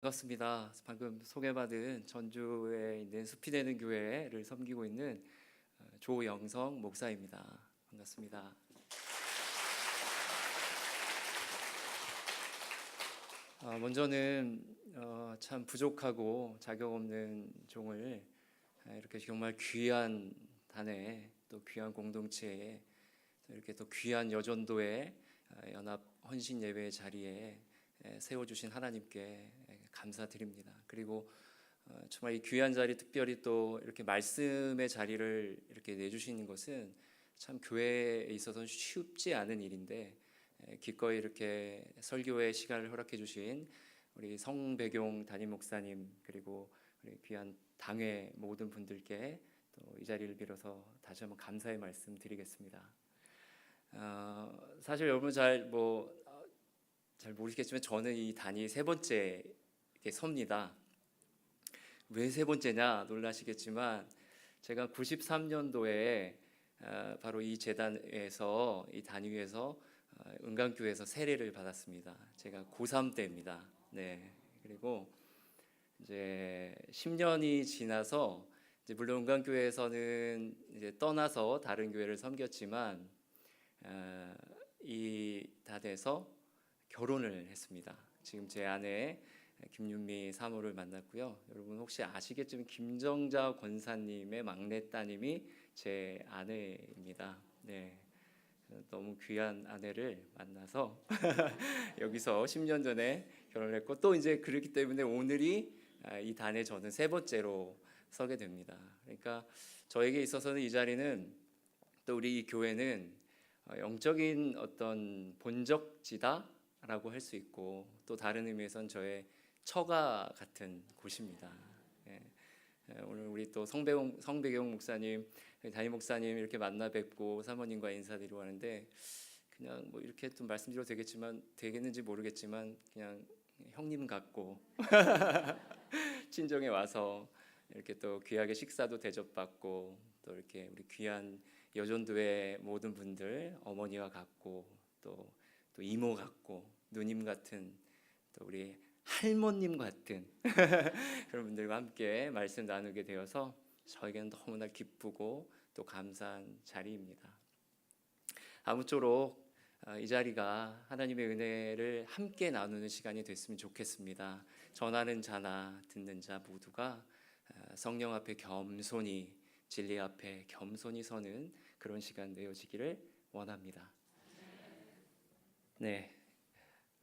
반갑습니다. 방금 소개받은 전주에 있는 숲이 되는 교회를 섬기고 있는 조영성 목사입니다. 반갑습니다. 먼저는 참 부족하고 자격 없는 종을 이렇게 정말 귀한 단에 또 귀한 공동체에 이렇게 또 귀한 여전도의 연합 헌신 예배의 자리에 세워주신 하나님께 감사드립니다. 그리고 정말 이 귀한 자리, 특별히 또 이렇게 말씀의 자리를 이렇게 내주시는 것은 참 교회에 있어서는 쉽지 않은 일인데, 기꺼이 이렇게 설교의 시간을 허락해 주신 우리 성배경 담임 목사님, 그리고 우리 귀한 당회 모든 분들께 또 이 자리를 빌어서 다시 한번 감사의 말씀 드리겠습니다. 사실 여러분 잘 모르시겠지만 저는 이 단이 세 번째 이렇게 섭니다. 왜 세 번째냐 놀라시겠지만, 제가 93년도에 바로 이 재단에서, 이 단위에서 은강교회에서 세례를 받았습니다. 제가 고3 때입니다. 네. 그리고 이제 10년이 지나서 이제 물론 은강교회에서는 이제 떠나서 다른 교회를 섬겼지만 이 단에서 결혼을 했습니다. 지금 제 아내 김윤미 사모를 만났고요. 여러분 혹시 아시겠지만 김정자 권사님의 막내 따님이 제 아내입니다. 네, 너무 귀한 아내를 만나서 여기서 10년 전에 결혼을 했고, 또 이제 그렇기 때문에 오늘이 이 단에 저는 세 번째로 서게 됩니다. 그러니까 저에게 있어서는 이 자리는, 또 우리 이 교회는 영적인 어떤 본적지다라고 할 수 있고, 또 다른 의미에선 저의 처가 같은 곳입니다. 예. 오늘 우리 또 성배경 목사님, 담임 목사님 이렇게 만나 뵙고 사모님과 인사드리고 하는데, 그냥 뭐 이렇게 좀 말씀드려도 되겠는지 모르겠지만 그냥 형님 같고 친정에 와서 이렇게 또 귀하게 식사도 대접받고, 또 이렇게 우리 귀한 여전도의 모든 분들, 어머니와 같고 또 이모 같고 누님 같은, 또 우리 할머님 같은 그런 분들과 함께 말씀 나누게 되어서 저에게는 너무나 기쁘고 또 감사한 자리입니다. 아무쪼록 이 자리가 하나님의 은혜를 함께 나누는 시간이 됐으면 좋겠습니다. 전하는 자나 듣는 자 모두가 성령 앞에 겸손히, 진리 앞에 겸손히 서는 그런 시간 되어지기를 원합니다. 네,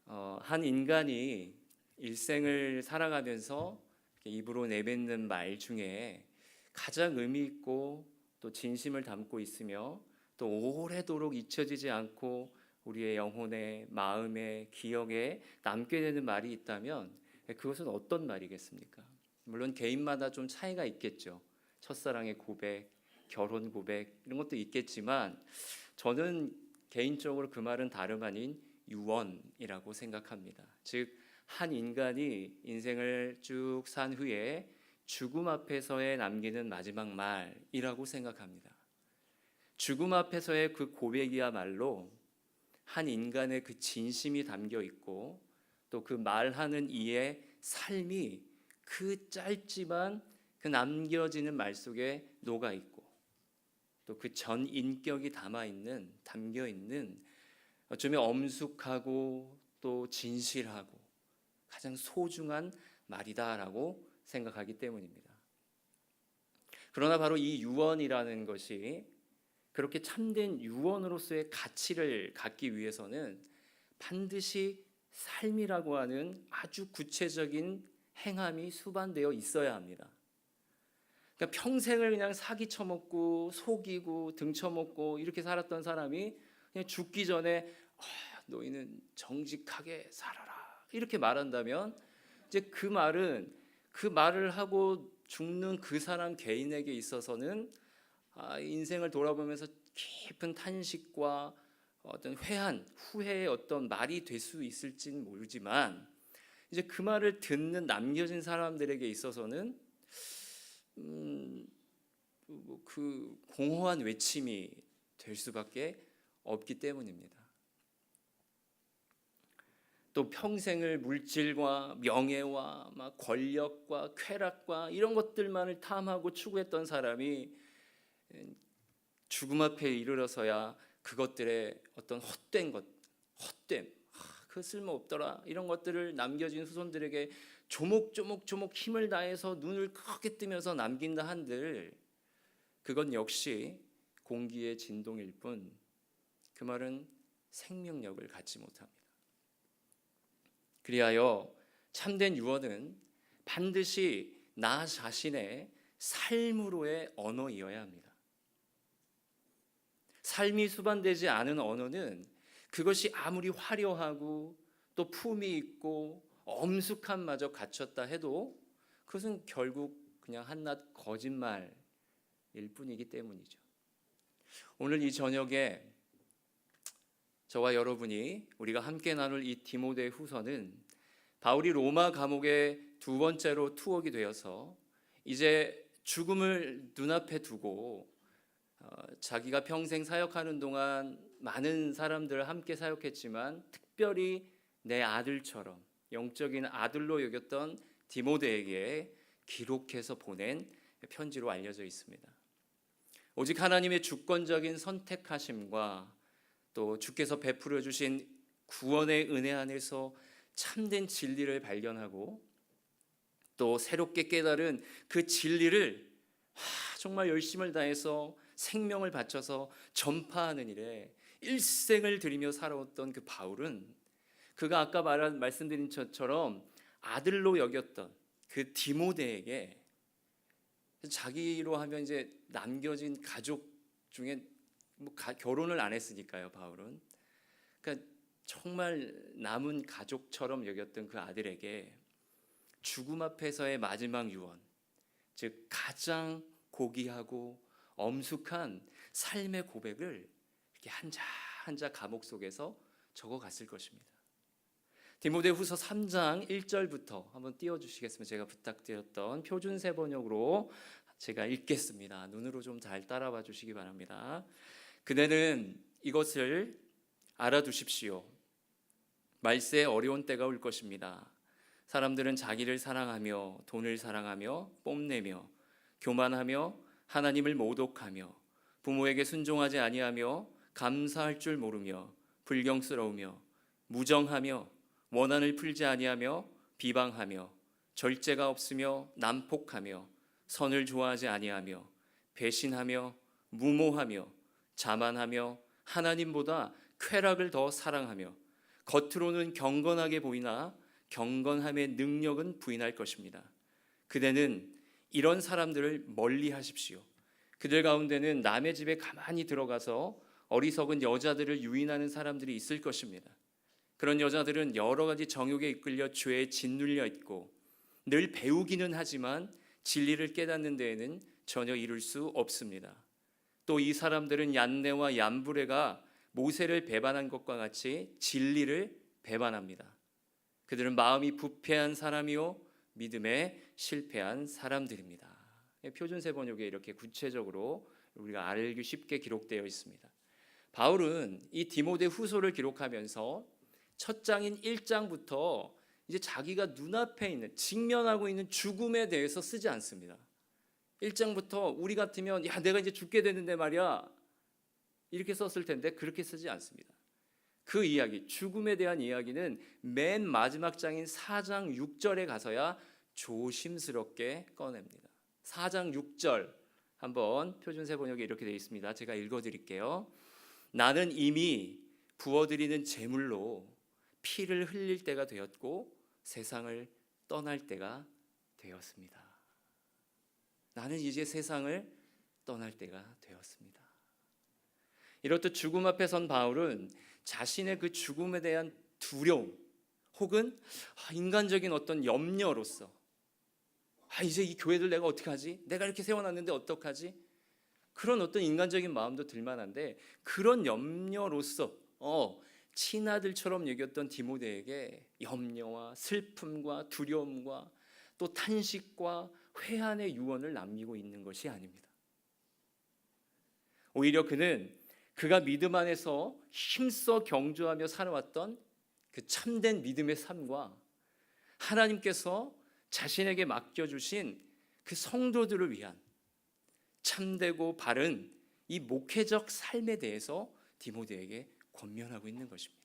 한 인간이 일생을 살아가면서 입으로 내뱉는 말 중에 가장 의미 있고 또 진심을 담고 있으며 또 오래도록 잊혀지지 않고 우리의 영혼에, 마음에, 기억에 남게 되는 말이 있다면 그것은 어떤 말이겠습니까? 물론 개인마다 좀 차이가 있겠죠. 첫사랑의 고백, 결혼 고백 이런 것도 있겠지만, 저는 개인적으로 그 말은 다름 아닌 유언이라고 생각합니다. 즉, 한 인간이 인생을 쭉 산 후에 죽음 앞에서의 남기는 마지막 말이라고 생각합니다. 죽음 앞에서의 그 고백이야말로 한 인간의 그 진심이 담겨 있고, 또 그 말하는 이의 삶이 그 짧지만 그 남겨지는 말 속에 녹아 있고, 또 그 전 인격이 담겨 있는 어쩌면 엄숙하고 또 진실하고 가장 소중한 말이다라고 생각하기 때문입니다. 그러나 바로 이 유언이라는 것이 그렇게 참된 유언으로서의 가치를 갖기 위해서는 반드시 삶이라고 하는 아주 구체적인 행함이 수반되어 있어야 합니다. 그러니까 평생을 그냥 사기 쳐먹고 속이고 등쳐먹고 이렇게 살았던 사람이 그냥 죽기 전에 너희는 정직하게 살아라 이렇게 말한다면, 이제 그 말을 하고 죽는 그 사람 개인에게 있어서는 인생을 돌아보면서 깊은 탄식과 어떤 후회의 어떤 말이 될 수 있을지는 모르지만, 이제 그 말을 듣는 남겨진 사람들에게 있어서는 그 공허한 외침이 될 수밖에 없기 때문입니다. 또 평생을 물질과 명예와 막 권력과 쾌락과 이런 것들만을 탐하고 추구했던 사람이 죽음 앞에 이르러서야 그것들의 어떤 헛됨, 그 쓸모없더라 이런 것들을 남겨진 후손들에게 조목조목 힘을 다해서 눈을 크게 뜨면서 남긴다 한들 그건 역시 공기의 진동일 뿐 그 말은 생명력을 갖지 못합니다. 그리하여 참된 유언은 반드시 나 자신의 삶으로의 언어이어야 합니다. 삶이 수반되지 않은 언어는 그것이 아무리 화려하고 또 품이 있고 엄숙함마저 갖췄다 해도 그것은 결국 그냥 한낱 거짓말일 뿐이기 때문이죠. 오늘 이 저녁에 저와 여러분이 우리가 함께 나눌 이 디모데 후서는 바울이 로마 감옥에 두 번째로 투옥이 되어서 이제 죽음을 눈앞에 두고 자기가 평생 사역하는 동안 많은 사람들을 함께 사역했지만 특별히 내 아들처럼 영적인 아들로 여겼던 디모데에게 기록해서 보낸 편지로 알려져 있습니다. 오직 하나님의 주권적인 선택하심과 또 주께서 베풀어 주신 구원의 은혜 안에서 참된 진리를 발견하고 또 새롭게 깨달은 그 진리를 정말 열심을 다해서 생명을 바쳐서 전파하는 일에 일생을 들이며 살아왔던 그 바울은 그가 아까 말씀드린 것처럼 아들로 여겼던 그 디모데에게 자기로 하면 이제 남겨진 가족 중에 결혼을 안 했으니까요, 바울은. 그러니까 정말 남은 가족처럼 여겼던 그 아들에게 죽음 앞에서의 마지막 유언, 즉 가장 고귀하고 엄숙한 삶의 고백을 이렇게 한자 한자 감옥 속에서 적어갔을 것입니다. 디모데후서 3장 1절부터 한번 띄워주시겠으면 제가 부탁드렸던 표준세 번역으로 제가 읽겠습니다. 눈으로 좀 잘 따라와 주시기 바랍니다. 그대는 이것을 알아두십시오. 말세에 어려운 때가 올 것입니다. 사람들은 자기를 사랑하며 돈을 사랑하며 뽐내며 교만하며 하나님을 모독하며 부모에게 순종하지 아니하며 감사할 줄 모르며 불경스러우며 무정하며 원한을 풀지 아니하며 비방하며 절제가 없으며 난폭하며 선을 좋아하지 아니하며 배신하며 무모하며 자만하며 하나님보다 쾌락을 더 사랑하며 겉으로는 경건하게 보이나 경건함의 능력은 부인할 것입니다. 그대는 이런 사람들을 멀리 하십시오. 그들 가운데는 남의 집에 가만히 들어가서 어리석은 여자들을 유인하는 사람들이 있을 것입니다. 그런 여자들은 여러 가지 정욕에 이끌려 죄에 짓눌려 있고 늘 배우기는 하지만 진리를 깨닫는 데에는 전혀 이룰 수 없습니다. 또 이 사람들은 얀네와 얀브레가 모세를 배반한 것과 같이 진리를 배반합니다. 그들은 마음이 부패한 사람이요 믿음에 실패한 사람들입니다. 표준세 번역에 이렇게 구체적으로 우리가 알기 쉽게 기록되어 있습니다. 바울은 이 디모데 후서를 기록하면서 첫 장인 1장부터 이제 자기가 눈앞에 있는 직면하고 있는 죽음에 대해서 쓰지 않습니다. 1장부터 우리 같으면 야 내가 이제 죽게 되는데 말이야 이렇게 썼을 텐데 그렇게 쓰지 않습니다. 그 이야기 죽음에 대한 이야기는 맨 마지막 장인 4장 6절에 가서야 조심스럽게 꺼냅니다. 4장 6절 한번 표준세 번역에 이렇게 되어 있습니다. 제가 읽어드릴게요. 나는 이미 부어드리는 제물로 피를 흘릴 때가 되었고 세상을 떠날 때가 되었습니다. 나는 이제 세상을 떠날 때가 되었습니다. 이렇듯 죽음 앞에 선 바울은 자신의 그 죽음에 대한 두려움 혹은 인간적인 어떤 염려로서 이제 이 교회들 내가 어떻게 하지? 내가 이렇게 세워놨는데 어떡하지? 그런 어떤 인간적인 마음도 들만한데 그런 염려로서 친아들처럼 여겼던 디모데에게 염려와 슬픔과 두려움과 또 탄식과 회한의 유언을 남기고 있는 것이 아닙니다. 오히려 그는 그가 믿음 안에서 힘써 경주하며 살아왔던 그 참된 믿음의 삶과 하나님께서 자신에게 맡겨주신 그 성도들을 위한 참되고 바른 이 목회적 삶에 대해서 디모데에게 권면하고 있는 것입니다.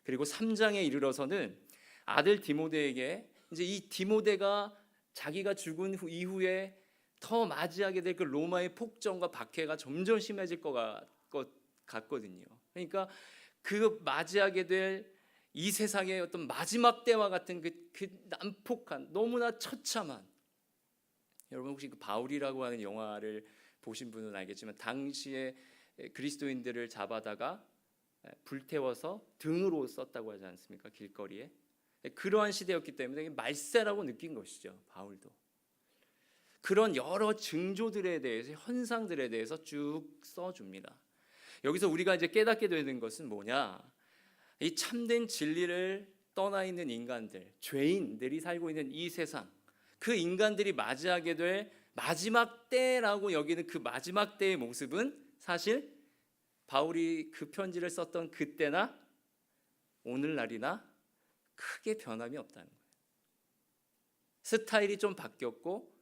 그리고 3장에 이르러서는 아들 디모데에게 이제 이 디모데가 자기가 죽은 이후에 더 맞이하게 될 그 로마의 폭정과 박해가 점점 심해질 것 같거든요. 그러니까 그 맞이하게 될 이 세상의 어떤 마지막 때와 같은 그 난폭한 너무나 처참한, 여러분 혹시 그 바울이라고 하는 영화를 보신 분은 알겠지만 당시에 그리스도인들을 잡아다가 불태워서 등으로 썼다고 하지 않습니까? 길거리에. 그러한 시대였기 때문에 말세라고 느낀 것이죠. 바울도. 그런 여러 징조들에 대해서, 현상들에 대해서 쭉 써줍니다. 여기서 우리가 이제 깨닫게 되는 것은 뭐냐? 이 참된 진리를 떠나 있는 인간들, 죄인들이 살고 있는 이 세상, 그 인간들이 맞이하게 될 마지막 때라고 여기는 그 마지막 때의 모습은 사실 바울이 그 편지를 썼던 그때나 오늘날이나 크게 변함이 없다는 거예요. 스타일이 좀 바뀌었고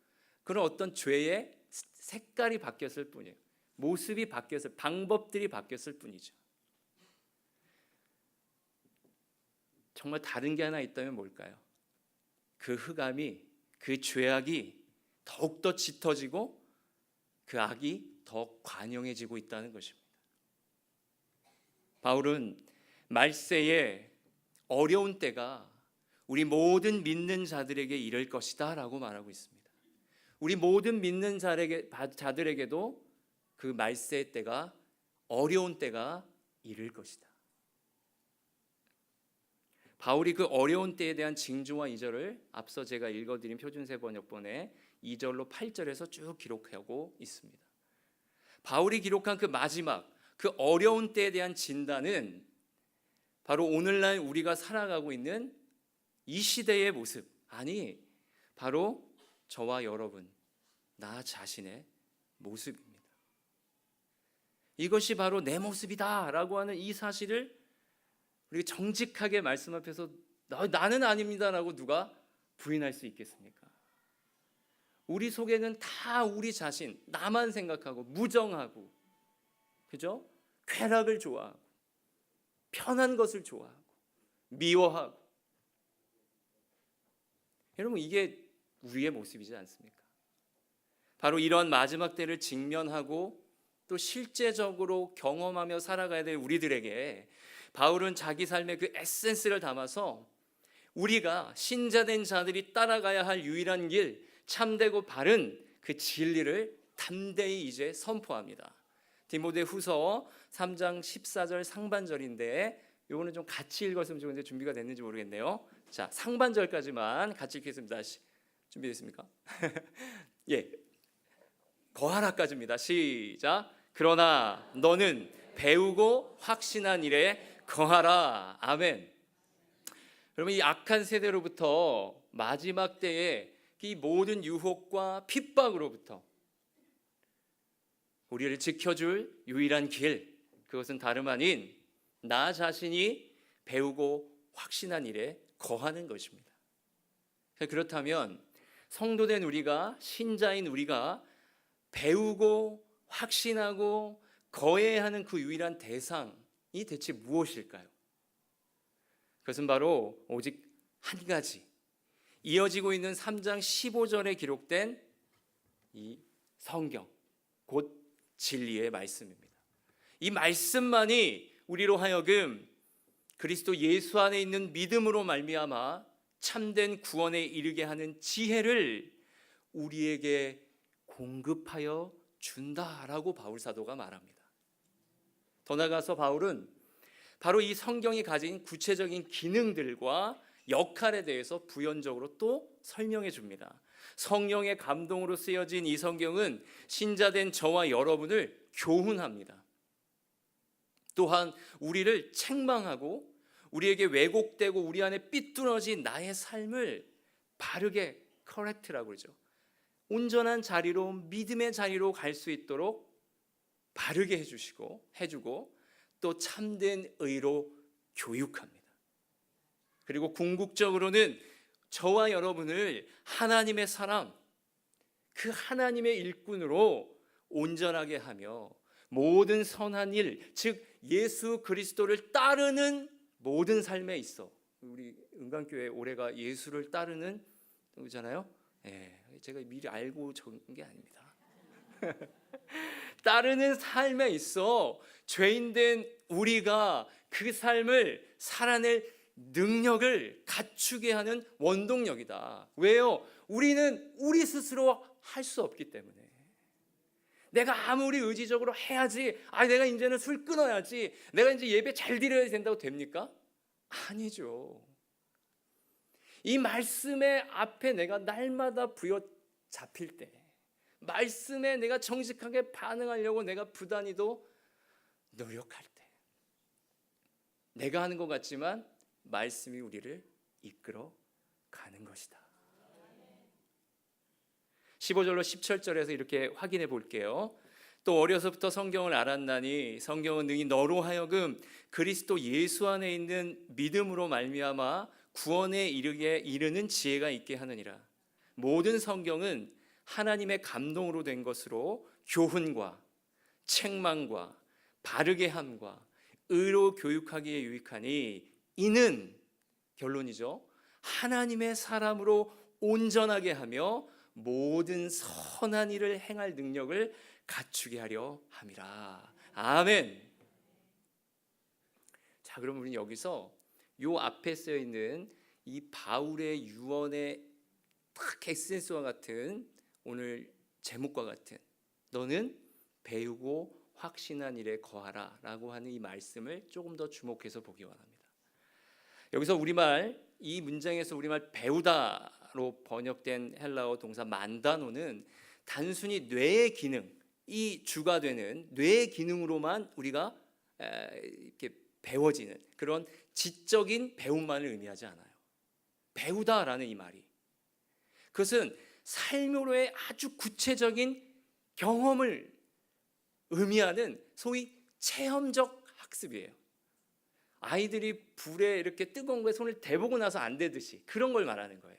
그런 어떤 죄의 색깔이 바뀌었을 뿐이에요. 모습이 바뀌었을, 방법들이 바뀌었을 뿐이죠. 정말 다른 게 하나 있다면 뭘까요? 그 흑암이, 그 죄악이 더욱더 짙어지고 그 악이 더 관영해지고 있다는 것입니다. 바울은 말세에 어려운 때가 우리 모든 믿는 자들에게 이를 것이다 라고 말하고 있습니다. 우리 모든 믿는 자들에게도 그 말세의 때가, 어려운 때가 이를 것이다. 바울이 그 어려운 때에 대한 징조와 이절을 앞서 제가 읽어드린 표준세 번역본에 2절로 8절에서 쭉 기록하고 있습니다. 바울이 기록한 그 마지막, 그 어려운 때에 대한 진단은 바로 오늘날 우리가 살아가고 있는 이 시대의 모습, 아니 바로 저와 여러분, 나 자신의 모습입니다. 이것이 바로 내 모습이다 라고 하는 이 사실을 우리가 정직하게 말씀 앞에서 나는 아닙니다 라고 누가 부인할 수 있겠습니까? 우리 속에는 다 우리 자신, 나만 생각하고 무정하고, 그죠? 쾌락을 좋아하고 편한 것을 좋아하고 미워하고, 여러분 이게 우리의 모습이지 않습니까? 바로 이런 마지막 때를 직면하고 또 실제적으로 경험하며 살아가야 될 우리들에게 바울은 자기 삶의 그 에센스를 담아서 우리가 신자된 자들이 따라가야 할 유일한 길, 참되고 바른 그 진리를 담대히 이제 선포합니다. 디모데 후서 3장 14절 상반절인데 요거는 좀 같이 읽었으면 좋은데 준비가 됐는지 모르겠네요. 자, 상반절까지만 같이 읽겠습니다. 준비됐습니까? 예, 거하라까지입니다. 시작. 그러나 너는 배우고 확신한 일에 거하라. 아멘. 여러분 이 악한 세대로부터 마지막 때에 이 모든 유혹과 핍박으로부터 우리를 지켜줄 유일한 길, 그것은 다름 아닌 나 자신이 배우고 확신한 일에 거하는 것입니다. 그렇다면 성도된 우리가, 신자인 우리가 배우고 확신하고 거해야 하는 그 유일한 대상이 대체 무엇일까요? 그것은 바로 오직 한 가지, 이어지고 있는 3장 15절에 기록된 이 성경, 곧 진리의 말씀입니다. 이 말씀만이 우리로 하여금 그리스도 예수 안에 있는 믿음으로 말미암아 참된 구원에 이르게 하는 지혜를 우리에게 공급하여 준다라고 바울 사도가 말합니다. 더 나아가서 바울은 바로 이 성경이 가진 구체적인 기능들과 역할에 대해서 부연적으로 또 설명해 줍니다. 성령의 감동으로 쓰여진 이 성경은 신자된 저와 여러분을 교훈합니다. 또한 우리를 책망하고 우리에게 왜곡되고 우리 안에 삐뚤어진 나의 삶을 바르게 커렉트라고 그러죠. 온전한 자리로, 믿음의 자리로 갈 수 있도록 바르게 해주고 또 참된 의로 교육합니다. 그리고 궁극적으로는 저와 여러분을 하나님의 사람, 그 하나님의 일꾼으로 온전하게 하며 모든 선한 일, 즉 예수 그리스도를 따르는 모든 삶에 있어. 우리 은강교회 올해가 예수를 따르는 거잖아요. 제가 미리 알고 적은 게 아닙니다. 따르는 삶에 있어 죄인된 우리가 그 삶을 살아낼 능력을 갖추게 하는 원동력이다. 왜요? 우리는 우리 스스로 할 수 없기 때문에. 내가 아무리 의지적으로 해야지, 내가 이제는 술 끊어야지, 내가 이제 예배 잘 드려야 된다고 됩니까? 아니죠. 이 말씀의 앞에 내가 날마다 부여잡힐 때, 말씀에 내가 정직하게 반응하려고 내가 부단히도 노력할 때, 내가 하는 것 같지만 말씀이 우리를 이끌어 가는 것이다. 15절로 17절에서 이렇게 확인해 볼게요. 또 어려서부터 성경을 알았나니 성경은 능히 너로 하여금 그리스도 예수 안에 있는 믿음으로 말미암아 구원에 이르는 지혜가 있게 하느니라. 모든 성경은 하나님의 감동으로 된 것으로 교훈과 책망과 바르게 함과 의로 교육하기에 유익하니 이는, 결론이죠, 하나님의 사람으로 온전하게 하며 모든 선한 일을 행할 능력을 갖추게 하려 함이라. 아멘. 자, 그럼 우리는 여기서 요 앞에 쓰여 있는 이 바울의 유언의 딱 에센스와 같은, 오늘 제목과 같은, 너는 배우고 확신한 일에 거하라 라고 하는 이 말씀을 조금 더 주목해서 보기 원합니다. 여기서 우리말, 이 문장에서 우리말 배우다로 번역된 헬라어 동사 만다노는 단순히 뇌의 기능, 이 주가 되는 뇌의 기능으로만 우리가 이렇게 배워지는 그런 지적인 배움만을 의미하지 않아요. 배우다라는 이 말이, 그것은 삶으로의 아주 구체적인 경험을 의미하는 소위 체험적 학습이에요. 아이들이 불에 이렇게 뜨거운 거에 손을 대보고 나서 안 되듯이 그런 걸 말하는 거예요.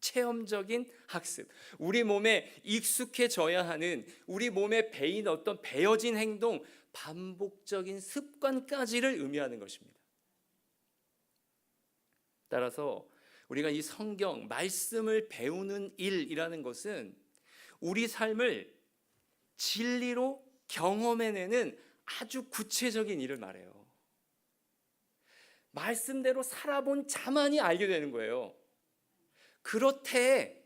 체험적인 학습. 우리 몸에 익숙해져야 하는, 우리 몸에 배인 어떤 배어진 행동, 반복적인 습관까지를 의미하는 것입니다. 따라서 우리가 이 성경 말씀을 배우는 일이라는 것은 우리 삶을 진리로 경험해내는 아주 구체적인 일을 말해요. 말씀대로 살아본 자만이 알게 되는 거예요. 그렇대.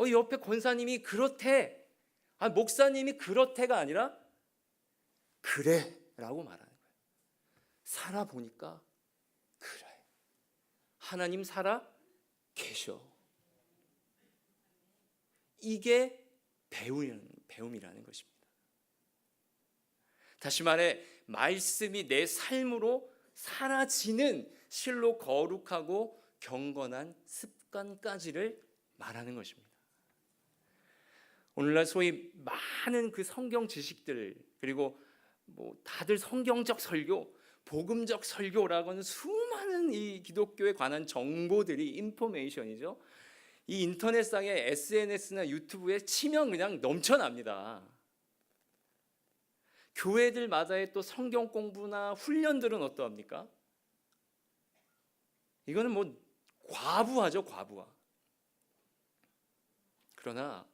옆에 권사님이 그렇대. 목사님이 그렇대가 아니라 그래 라고 말하는 거예요. 살아보니까 그래. 하나님 살아 계셔. 이게 배움이라는 것입니다. 다시 말해, 말씀이 내 삶으로 사라지는 실로 거룩하고 경건한 습관까지를 말하는 것입니다. 오늘날 소위 많은 그 성경 지식들, 그리고 다들 성경적 설교, 복음적 설교라고 하는 수많은 이 기독교에 관한 정보들이, 인포메이션이죠, 이 인터넷상에 SNS나 유튜브에 치면 그냥 넘쳐납니다. 교회들마다의 또 성경 공부나 훈련들은 어떠합니까? 이거는 과부하죠, 과부하. 그러나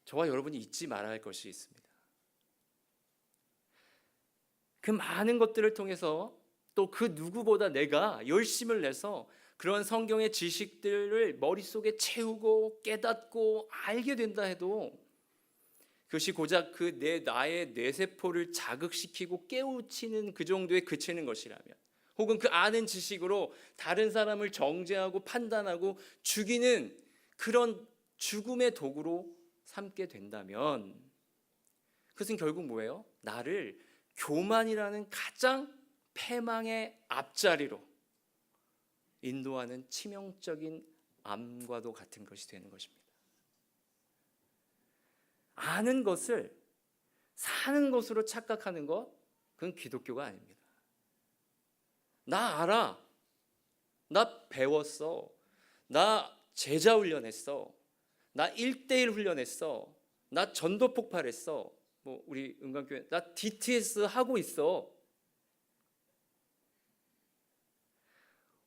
저와 여러분이 잊지 말아야 할 것이 있습니다. 그 많은 것들을 통해서 또 그 누구보다 내가 열심을 내서 그런 성경의 지식들을 머릿속에 채우고 깨닫고 알게 된다 해도 그것이 고작 나의 뇌세포를 자극시키고 깨우치는 그 정도에 그치는 것이라면, 혹은 그 아는 지식으로 다른 사람을 정죄하고 판단하고 죽이는 그런 죽음의 도구로 삼게 된다면, 그것은 결국 뭐예요? 나를 교만이라는 가장 패망의 앞자리로 인도하는 치명적인 암과도 같은 것이 되는 것입니다. 아는 것을 사는 것으로 착각하는 것, 그건 기독교가 아닙니다. 나 알아. 나 배웠어. 나 제자 훈련했어. 나 1대1 훈련했어. 나 전도 폭발했어. 뭐 우리 은광교회 나 DTS 하고 있어.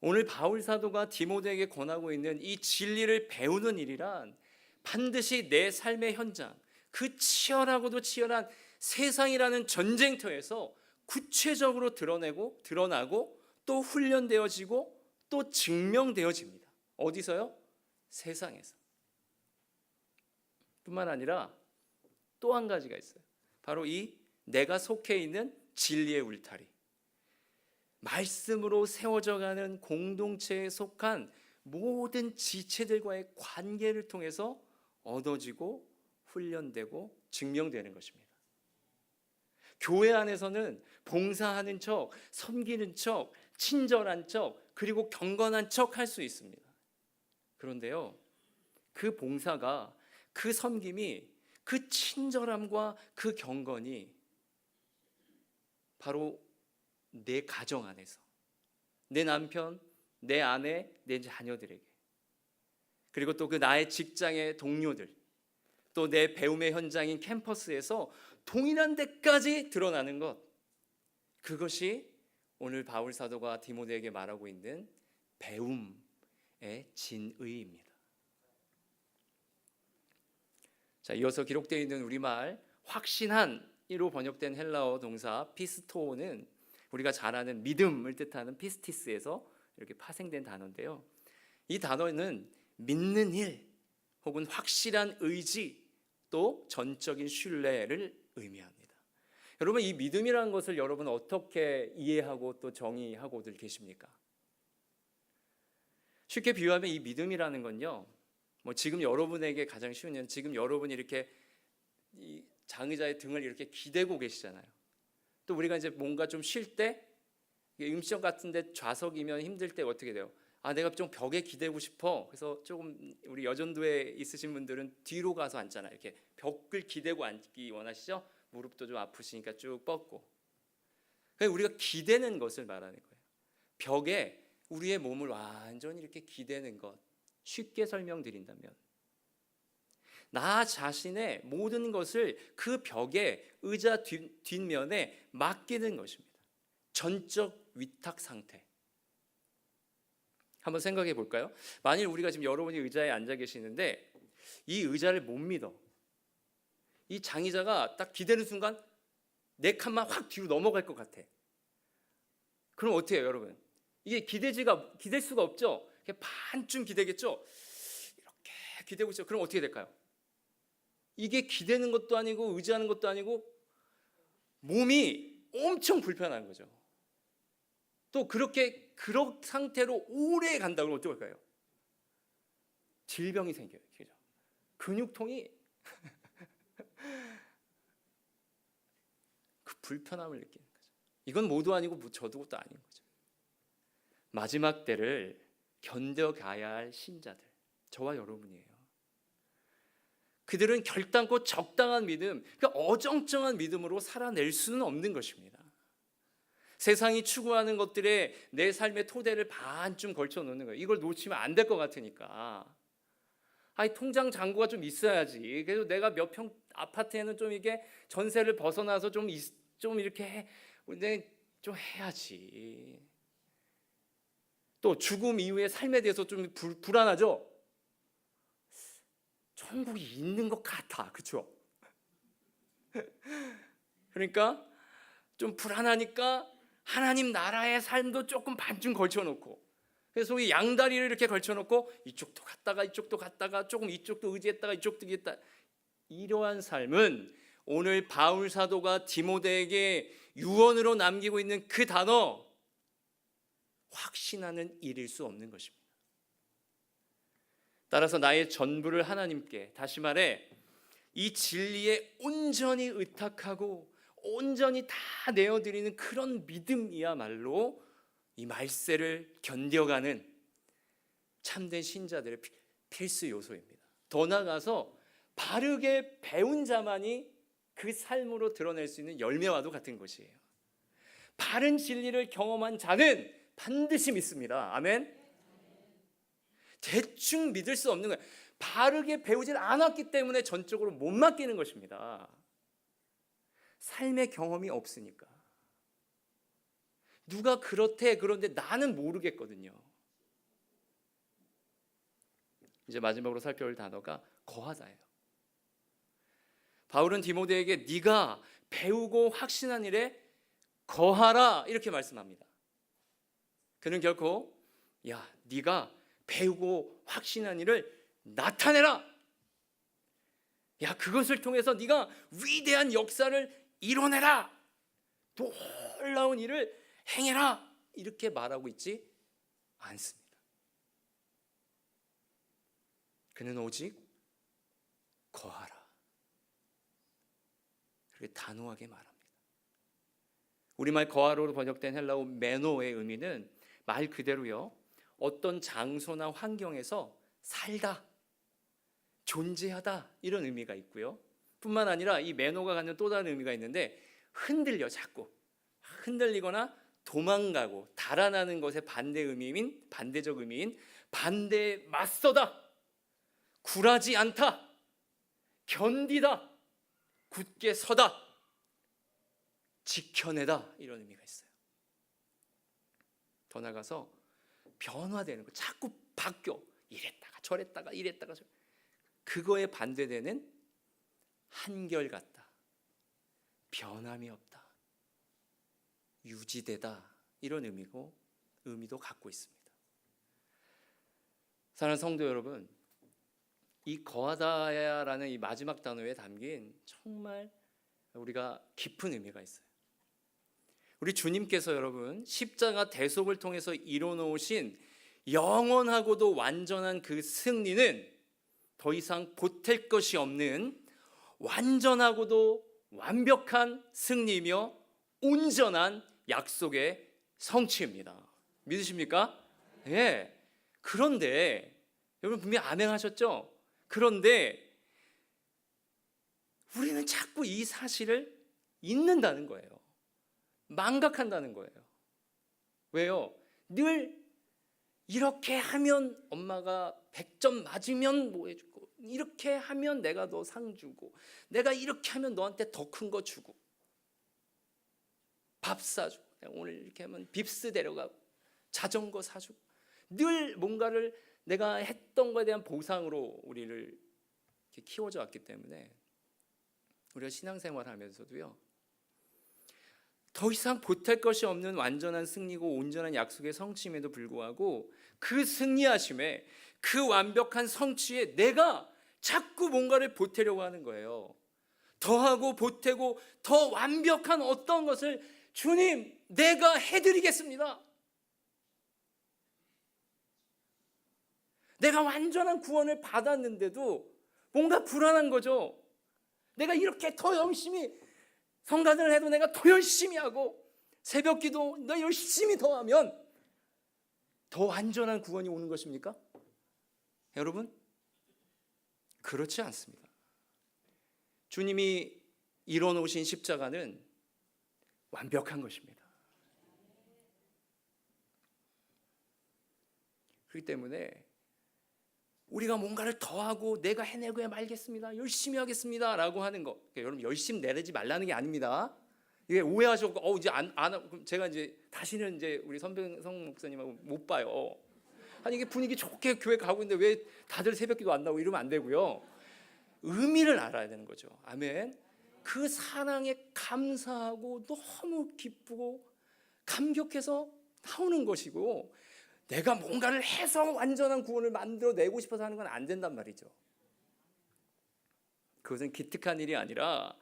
오늘 바울 사도가 디모데에게 권하고 있는 이 진리를 배우는 일이란 반드시 내 삶의 현장, 그 치열하고도 치열한 세상이라는 전쟁터에서 구체적으로 드러나고 또 훈련되어지고 또 증명되어집니다. 어디서요? 세상에서. 뿐만 아니라 또 한 가지가 있어요. 바로 이 내가 속해 있는 진리의 울타리. 말씀으로 세워져가는 공동체에 속한 모든 지체들과의 관계를 통해서 얻어지고 훈련되고 증명되는 것입니다. 교회 안에서는 봉사하는 척, 섬기는 척, 친절한 척, 그리고 경건한 척 할 수 있습니다. 그런데요, 그 봉사가, 그 섬김이, 그 친절함과 그 경건이 바로 내 가정 안에서, 내 남편, 내 아내, 내 자녀들에게, 그리고 또 그 나의 직장의 동료들, 또 내 배움의 현장인 캠퍼스에서 동일한 데까지 드러나는 것, 그것이 오늘 바울 사도가 디모데에게 말하고 있는 배움의 진의입니다. 자, 이어서 기록되어 있는 우리말 확신한이로 번역된 헬라어 동사 피스토는 우리가 잘 아는 믿음을 뜻하는 피스티스에서 이렇게 파생된 단어인데요. 이 단어는 믿는 일 혹은 확실한 의지 또 전적인 신뢰를 의미합니다. 여러분, 이 믿음이라는 것을 여러분 어떻게 이해하고 또 정의하고들 계십니까? 쉽게 비유하면 이 믿음이라는 건요, 뭐 지금 여러분에게 가장 쉬운 건 지금 여러분이 이렇게 이 장의자의 등을 이렇게 기대고 계시잖아요. 또 우리가 이제 뭔가 좀 쉴 때 음식 같은데 좌석이면 힘들 때 어떻게 돼요? 아, 내가 좀 벽에 기대고 싶어. 그래서 조금 우리 여전도에 있으신 분들은 뒤로 가서 앉잖아요. 이렇게 벽을 기대고 앉기 원하시죠? 무릎도 좀 아프시니까 쭉 뻗고. 그러니까 우리가 기대는 것을 말하는 거예요. 벽에 우리의 몸을 완전히 이렇게 기대는 것. 쉽게 설명드린다면 나 자신의 모든 것을 그 벽에 의자 뒷면에 맡기는 것입니다. 전적 위탁 상태. 한번 생각해 볼까요? 만일 우리가 지금 여러분이 의자에 앉아 계시는데 이 의자를 못 믿어. 이 장의자가 딱 기대는 순간 내 칸만 확 뒤로 넘어갈 것 같아. 그럼 어떻게 해요, 여러분? 이게 기댈 수가 없죠. 반쯤 기대겠죠. 이렇게 기대고 있죠. 그럼 어떻게 될까요? 이게 기대는 것도 아니고 의지하는 것도 아니고 몸이 엄청 불편한 거죠. 또 그런 상태로 오래 간다 그러면 어떡할까요? 질병이 생겨요. 그죠? 근육통이 그 불편함을 느끼는 거죠. 이건 모두 아니고 저도 것도 아닌 거죠. 마지막 때를 견뎌가야 할 신자들, 저와 여러분이에요. 그들은 결단코 적당한 믿음, 그러니까 어정쩡한 믿음으로 살아낼 수는 없는 것입니다. 세상이 추구하는 것들에 내 삶의 토대를 반쯤 걸쳐 놓는 거예요. 이걸 놓치면 안 될 것 같으니까. 아니, 통장 잔고가 좀 있어야지. 그래서 내가 몇 평 아파트에는 좀 이게 전세를 벗어나서 좀 이렇게 좀 해야지. 또 죽음 이후의 삶에 대해서 좀 불안하죠. 천국이 있는 것 같아, 그렇죠? 그러니까 좀 불안하니까 하나님 나라의 삶도 조금 반쯤 걸쳐놓고, 그래서 이 양다리를 이렇게 걸쳐놓고 이쪽도 갔다가 조금 이쪽도 의지했다가 이쪽도 의지했다. 이러한 삶은 오늘 바울 사도가 디모데에게 유언으로 남기고 있는 그 단어 확신하는 일일 수 없는 것입니다. 따라서 나의 전부를 하나님께, 다시 말해 이 진리에 온전히 의탁하고 온전히 다 내어드리는 그런 믿음이야말로 이 말세를 견뎌가는 참된 신자들의 필수 요소입니다. 더 나아가서 바르게 배운 자만이 그 삶으로 드러낼 수 있는 열매와도 같은 것이에요. 바른 진리를 경험한 자는 반드시 믿습니다. 아멘. 대충 믿을 수 없는 거예요. 바르게 배우질 않았기 때문에 전적으로 못 맡기는 것입니다. 삶의 경험이 없으니까. 누가 그렇대 그런데 나는 모르겠거든요. 이제 마지막으로 살펴볼 단어가 거하다예요. 바울은 디모데에게 네가 배우고 확신한 일에 거하라 이렇게 말씀합니다. 그는 결코 야 네가 배우고 확신한 일을 나타내라. 야 그것을 통해서 네가 위대한 역사를 이뤄내라. 놀라운 일을 행해라. 이렇게 말하고 있지 않습니다. 그는 오직 거하라. 그렇게 단호하게 말합니다. 우리말 거하로로 번역된 헬라어 메노의 의미는 말 그대로요. 어떤 장소나 환경에서 살다, 존재하다 이런 의미가 있고요. 뿐만 아니라 이 메노가 갖는 또 다른 의미가 있는데 흔들려 자꾸 흔들리거나 도망가고 달아나는 것의 반대적 의미인 반대에 맞서다, 굴하지 않다, 견디다, 굳게 서다, 지켜내다 이런 의미가 있어요. 더 나아가서 변화되는 거, 자꾸 바뀌어 이랬다가 저랬다가 그거에 반대되는 한결같다, 변함이 없다, 유지되다 이런 의미도 갖고 있습니다. 사랑하는 성도 여러분, 이 거하다라는 이 마지막 단어에 담긴 정말 우리가 깊은 의미가 있어요. 우리 주님께서 여러분 십자가 대속을 통해서 이뤄놓으신 영원하고도 완전한 그 승리는 더 이상 보탤 것이 없는 완전하고도 완벽한 승리이며 온전한 약속의 성취입니다. 믿으십니까? 예. 그런데 여러분 분명히 아멘 하셨죠? 그런데 우리는 자꾸 이 사실을 잊는다는 거예요. 망각한다는 거예요. 왜요? 늘 이렇게 하면 엄마가 100점 맞으면 뭐 해주고, 이렇게 하면 내가 너 상 주고, 내가 이렇게 하면 너한테 더 큰 거 주고, 밥 사주고, 오늘 이렇게 하면 빕스 데려가고, 자전거 사주고, 늘 뭔가를 내가 했던 것에 대한 보상으로 우리를 이렇게 키워져 왔기 때문에 우리가 신앙생활 하면서도요, 더 이상 보탤 것이 없는 완전한 승리고 온전한 약속의 성취임에도 불구하고 그 승리하심에, 그 완벽한 성취에 내가 자꾸 뭔가를 보태려고 하는 거예요. 더하고 보태고 더 완벽한 어떤 것을 주님 내가 해드리겠습니다. 내가 완전한 구원을 받았는데도 뭔가 불안한 거죠. 내가 이렇게 더 열심히 성가대를 해도 내가 더 열심히 하고 새벽기도 너 열심히 더 하면 더 완전한 구원이 오는 것입니까? 여러분, 그렇지 않습니다. 주님이 이뤄놓으신 십자가는 완벽한 것입니다. 그렇기 때문에 우리가 뭔가를 더하고 내가 해내고야 말겠습니다, 열심히 하겠습니다 라고 하는 거, 여러분 열심히 내지 말라는 게 아닙니다. 이게 오해하셨고 이제 안 그럼 제가 이제 다시는 이제 우리 선병성 목사님하고 못 봐요. 아니 이게 분위기 좋게 교회 가고 있는데 왜 다들 새벽기도 안 나오고 이러면 안 되고요. 의미를 알아야 되는 거죠. 아멘. 그 사랑에 감사하고 너무 기쁘고 감격해서 나오는 것이고, 내가 뭔가를 해서 완전한 구원을 만들어내고 싶어서 하는 건 안 된단 말이죠. 그것은 기특한 일이 아니라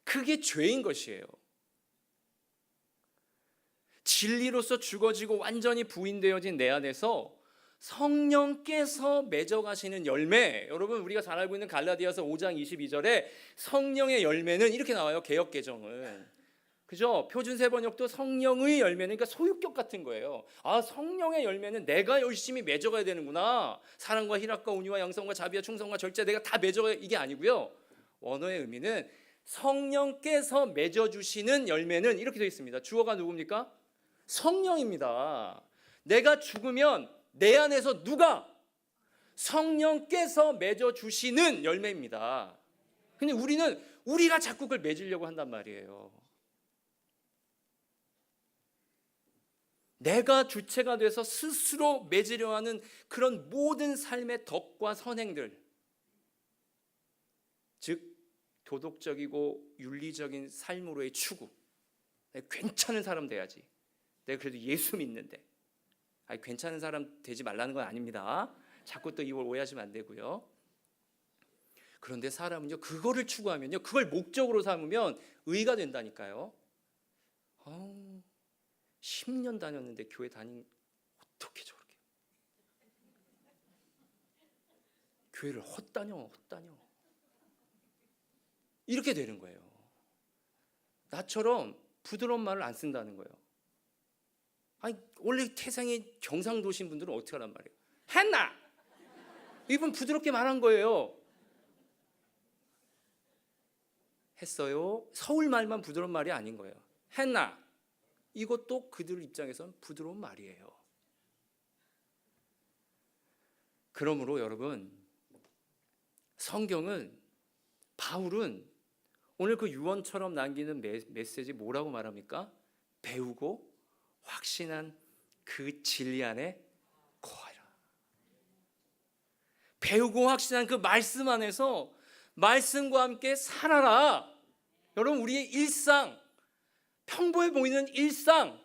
그게 죄인 것이에요. 진리로서 죽어지고 완전히 부인되어진 내 안에서 성령께서 맺어가시는 열매, 여러분 우리가 잘 알고 있는 갈라디아서 5장 22절에 성령의 열매는 이렇게 나와요. 개역개정은 그죠? 표준 세번역도 성령의 열매는 그러니까 소유격 같은 거예요. 아, 성령의 열매는 내가 열심히 맺어가야 되는구나. 사랑과 희락과 온유와 양성과 자비와 충성과 절제 내가 다 맺어가야, 이게 아니고요. 원어의 의미는 성령께서 맺어주시는 열매는 이렇게 되어 있습니다. 주어가 누굽니까? 성령입니다. 내가 죽으면 내 안에서 누가 성령께서 맺어 주시는 열매입니다. 근데 우리가 자꾸 그걸 맺으려고 한단 말이에요. 내가 주체가 돼서 스스로 맺으려 하는 그런 모든 삶의 덕과 선행들, 즉 도덕적이고 윤리적인 삶으로의 추구. 내가 괜찮은 사람 돼야지. 내가 그래도 예수 믿는데. 아니, 괜찮은 사람 되지 말라는 건 아닙니다. 자꾸 또 이걸 오해하시면 안 되고요. 그런데 사람은요, 그거를 추구하면요, 그걸 목적으로 삼으면 의가 된다니까요. 10년 다녔는데 교회 어떻게 저렇게 교회를 헛다녀 이렇게 되는 거예요. 나처럼 부드러운 말을 안 쓴다는 거예요. 아니, 원래 태생이 경상도신 분들은 어떻게 하란 말이에요? 했나? 이분 부드럽게 말한 거예요. 했어요. 서울 말만 부드러운 말이 아닌 거예요. 했나? 이것도 그들 입장에서는 부드러운 말이에요. 그러므로 여러분, 바울은 오늘 그 유언처럼 남기는 메시지 뭐라고 말합니까? 배우고 확신한 그 진리 안에 거하라. 배우고 확신한 그 말씀 안에서 말씀과 함께 살아라. 여러분, 우리의 일상, 평범해 보이는 일상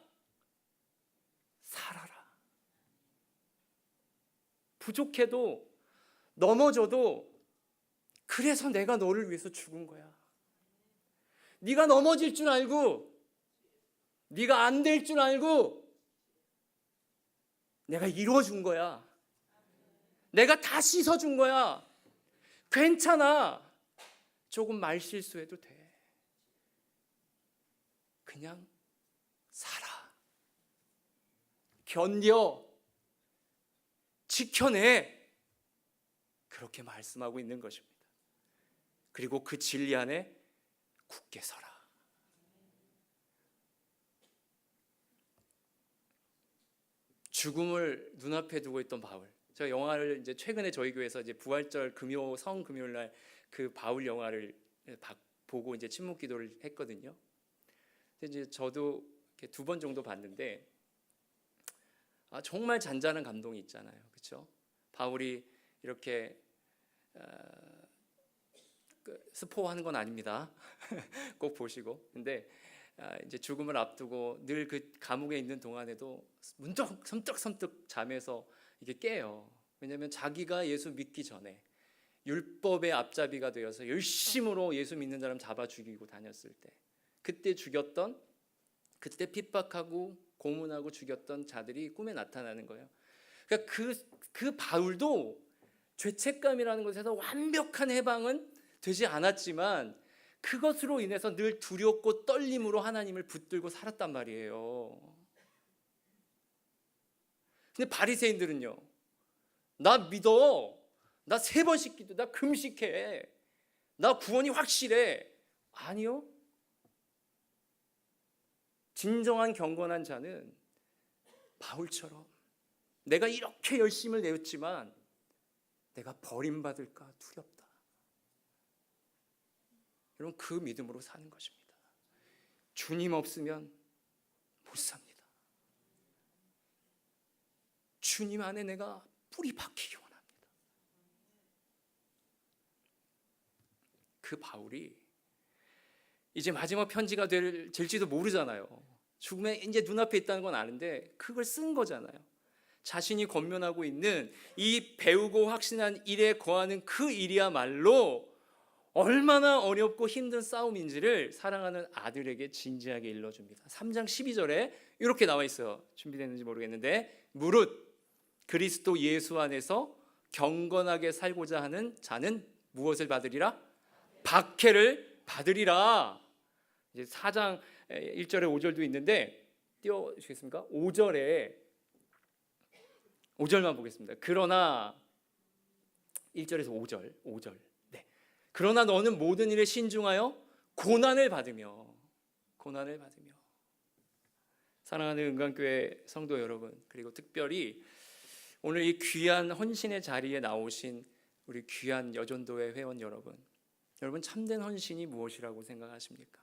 살아라. 부족해도 넘어져도 그래서 내가 너를 위해서 죽은 거야. 네가 넘어질 줄 알고, 네가 안 될 줄 알고 내가 이루어준 거야. 내가 다 씻어준 거야. 괜찮아. 조금 말 실수해도 돼. 그냥 살아. 견뎌. 지켜내. 그렇게 말씀하고 있는 것입니다. 그리고 그 진리 안에 굳게 서라. 죽음을 눈앞에 두고 있던 바울. 제가 영화를 이제 최근에 저희 교회에서 이제 부활절 성금요일 날 그 바울 영화를 보고 이제 침묵 기도를 했거든요. 이제 저도 이렇게 2번 정도 봤는데 정말 잔잔한 감동이 있잖아요. 그렇죠? 바울이 이렇게 스포하는 건 아닙니다. 꼭 보시고. 근데 이제 죽음을 앞두고 늘 그 감옥에 있는 동안에도 문득 섬뜩 잠에서 이게 깨요. 왜냐하면 자기가 예수 믿기 전에 율법의 앞잡이가 되어서 열심으로 예수 믿는 사람 잡아 죽이고 다녔을 때, 그때 핍박하고 고문하고 죽였던 자들이 꿈에 나타나는 거예요. 그러니까 그 바울도 죄책감이라는 것에서 완벽한 해방은 되지 않았지만 그것으로 인해서 늘 두렵고 떨림으로 하나님을 붙들고 살았단 말이에요. 근데 바리새인들은요, 나 믿어, 나 3번씩 기도, 나 금식해, 나 구원이 확실해. 아니요. 진정한 경건한 자는 바울처럼 내가 이렇게 열심을 내었지만 내가 버림받을까 두렵다. 여러분, 그 믿음으로 사는 것입니다. 주님 없으면 못 삽니다. 주님 안에 내가 뿌리 박히기 원합니다. 그 바울이 이제 마지막 편지가 될지도 모르잖아요. 죽음에 이제 눈앞에 있다는 건 아는데 그걸 쓴 거잖아요. 자신이 권면하고 있는 이 배우고 확신한 일에 거하는 그 일이야말로 얼마나 어렵고 힘든 싸움인지를 사랑하는 아들에게 진지하게 일러줍니다. 3장 12절에 이렇게 나와 있어요. 준비됐는지 모르겠는데, 무릇 그리스도 예수 안에서 경건하게 살고자 하는 자는 무엇을 받으리라? 박해를 받으리라. 이제 4장 1절에 5절도 있는데 띄워주시겠습니까? 5절만 보겠습니다. 그러나 1절에서 5절. 네. 그러나 너는 모든 일에 신중하여 고난을 받으며. 사랑하는 은광교회 성도 여러분, 그리고 특별히 오늘 이 귀한 헌신의 자리에 나오신 우리 귀한 여전도회 회원 여러분, 여러분 참된 헌신이 무엇이라고 생각하십니까?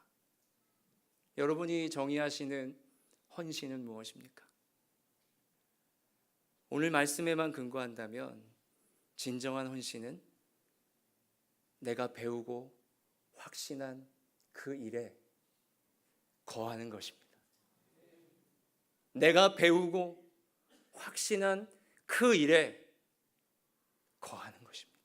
여러분이 정의하시는 헌신은 무엇입니까? 오늘 말씀에만 근거한다면 진정한 헌신은 내가 배우고 확신한 그 일에 거하는 것입니다. 내가 배우고 확신한 그 일에 거하는 것입니다.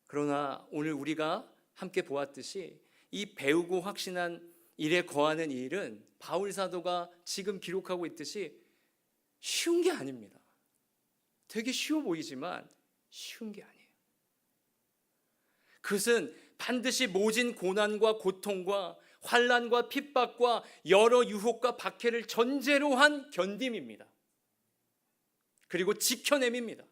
그러나 오늘 우리가 함께 보았듯이 이 배우고 확신한 일에 거하는 이 일은 바울 사도가 지금 기록하고 있듯이 쉬운 게 아닙니다. 되게 쉬워 보이지만 쉬운 게 아니에요. 그것은 반드시 모진 고난과 고통과 환난과 핍박과 여러 유혹과 박해를 전제로 한 견딤입니다. 그리고 지켜냄입니다.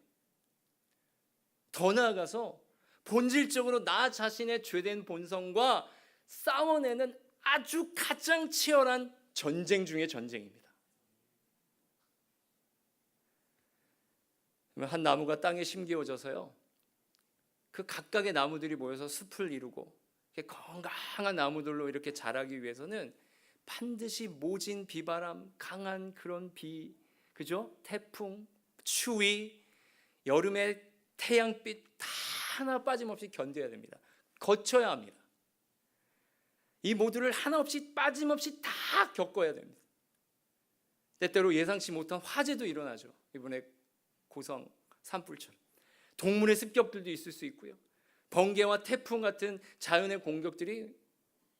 더 나아가서 본질적으로 나 자신의 죄된 본성과 싸워내는 아주 가장 치열한 전쟁 중의 전쟁입니다. 한 나무가 땅에 심기어져서요, 그 각각의 나무들이 모여서 숲을 이루고 건강한 나무들로 이렇게 자라기 위해서는 반드시 모진 비바람, 강한 그런 비, 그죠? 태풍, 추위, 여름의 태양빛 다 하나 빠짐없이 견뎌야 됩니다. 거쳐야 합니다. 이 모두를 하나 없이 빠짐없이 다 겪어야 됩니다. 때때로 예상치 못한 화재도 일어나죠. 이번에 고성 산불처럼. 동물의 습격들도 있을 수 있고요. 번개와 태풍 같은 자연의 공격들이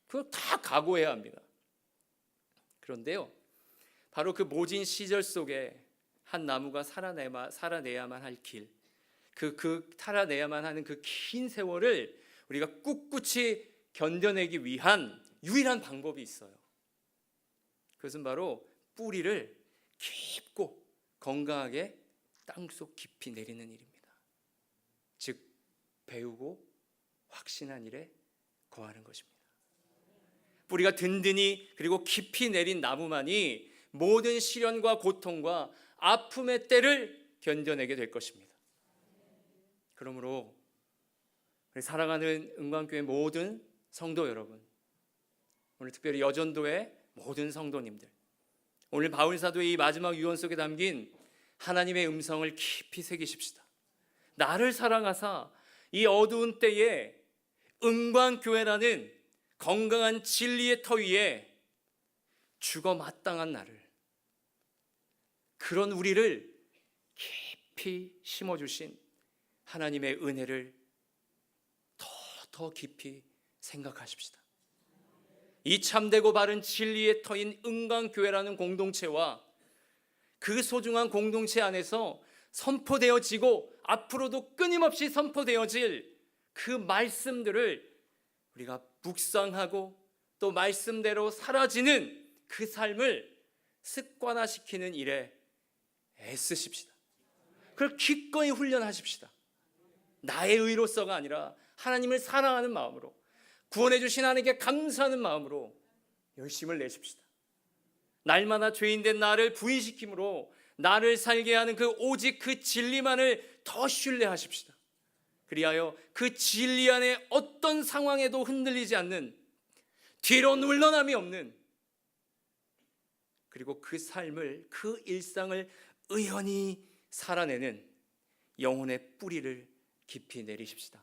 그거 다 각오해야 합니다. 그런데요, 바로 그 모진 시절 속에 한 나무가 살아내야만 할 길, 살아내야만 하는 그 긴 세월을 우리가 꿋꿋이 견뎌내기 위한 유일한 방법이 있어요. 그것은 바로 뿌리를 깊고 건강하게 땅속 깊이 내리는 일입니다. 즉 배우고 확신한 일에 거하는 것입니다. 뿌리가 든든히 그리고 깊이 내린 나무만이 모든 시련과 고통과 아픔의 때를 견뎌내게 될 것입니다. 그러므로 우리 사랑하는 은광교회 모든 성도 여러분, 오늘 특별히 여전도의 모든 성도님들, 오늘 바울 사도의 이 마지막 유언 속에 담긴 하나님의 음성을 깊이 새기십시다. 나를 사랑하사 이 어두운 때에 은광교회라는 건강한 진리의 터 위에 죽어 마땅한 나를, 그런 우리를 깊이 심어주신 하나님의 은혜를 더 깊이 생각하십시다. 이 참되고 바른 진리의 터인 은광교회라는 공동체와 그 소중한 공동체 안에서 선포되어지고 앞으로도 끊임없이 선포되어질 그 말씀들을 우리가 묵상하고 또 말씀대로 사라지는 그 삶을 습관화시키는 일에 애쓰십시다. 그걸 기꺼이 훈련하십시다. 나의 의로서가 아니라 하나님을 사랑하는 마음으로, 구원해 주신 하나님께 감사하는 마음으로 열심을 내십시다. 날마다 죄인된 나를 부인시킴으로 나를 살게 하는 그 오직 그 진리만을 더 신뢰하십시다. 그리하여 그 진리 안에 어떤 상황에도 흔들리지 않는, 뒤로 물러남이 없는, 그리고 그 삶을, 그 일상을 의연히 살아내는 영혼의 뿌리를 깊이 내리십시다.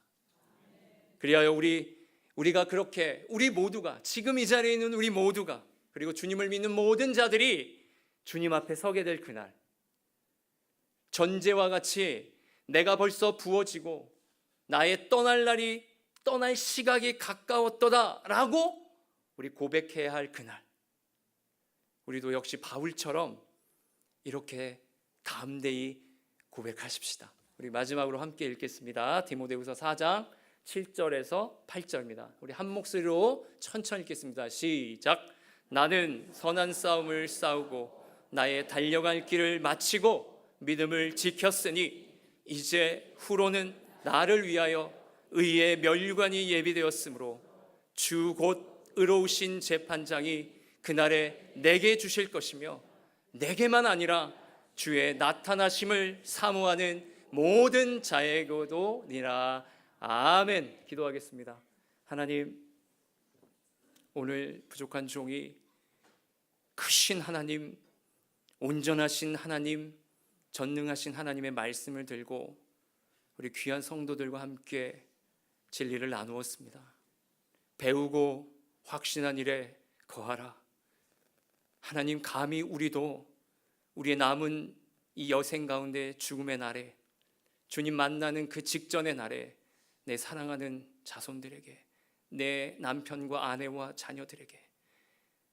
그리하여 우리가 그렇게, 우리 모두가, 지금 이 자리에 있는 우리 모두가, 그리고 주님을 믿는 모든 자들이 주님 앞에 서게 될 그날, 전제와 같이 내가 벌써 부어지고 나의 떠날 시각이 가까웠도다 라고 우리 고백해야 할 그날, 우리도 역시 바울처럼 이렇게 담대히 고백하십시다. 우리 마지막으로 함께 읽겠습니다. 디모데후서 4장 7절에서 8절입니다. 우리 한 목소리로 천천히 읽겠습니다. 시작. 나는 선한 싸움을 싸우고 나의 달려갈 길을 마치고 믿음을 지켰으니 이제 후로는 나를 위하여 의의 면류관이 예비되었으므로 주 곧 의로우신 재판장이 그날에 내게 주실 것이며 내게만 아니라 주의 나타나심을 사모하는 모든 자에게도 니라. 아멘. 기도하겠습니다. 하나님, 오늘 부족한 종이 크신 하나님, 온전하신 하나님, 전능하신 하나님의 말씀을 들고 우리 귀한 성도들과 함께 진리를 나누었습니다. 배우고 확신한 일에 거하라. 하나님, 감히 우리도 우리의 남은 이 여생 가운데 죽음의 날에, 주님 만나는 그 직전의 날에 내 사랑하는 자손들에게, 내 남편과 아내와 자녀들에게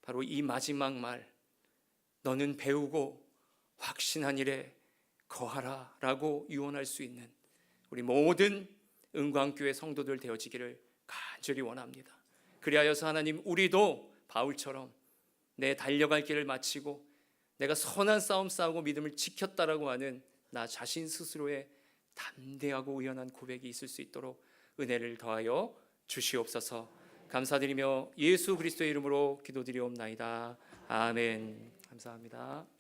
바로 이 마지막 말, 너는 배우고 확신한 일에 거하라 라고 유언할 수 있는 우리 모든 은광교회 성도들 되어지기를 간절히 원합니다. 그리하여서 하나님, 우리도 바울처럼 내 달려갈 길을 마치고 내가 선한 싸움 싸우고 믿음을 지켰다라고 하는 나 자신 스스로의 담대하고 의연한 고백이 있을 수 있도록 은혜를 더하여 주시옵소서. 감사드리며 예수 그리스도의 이름으로 기도드리옵나이다. 아멘. 감사합니다.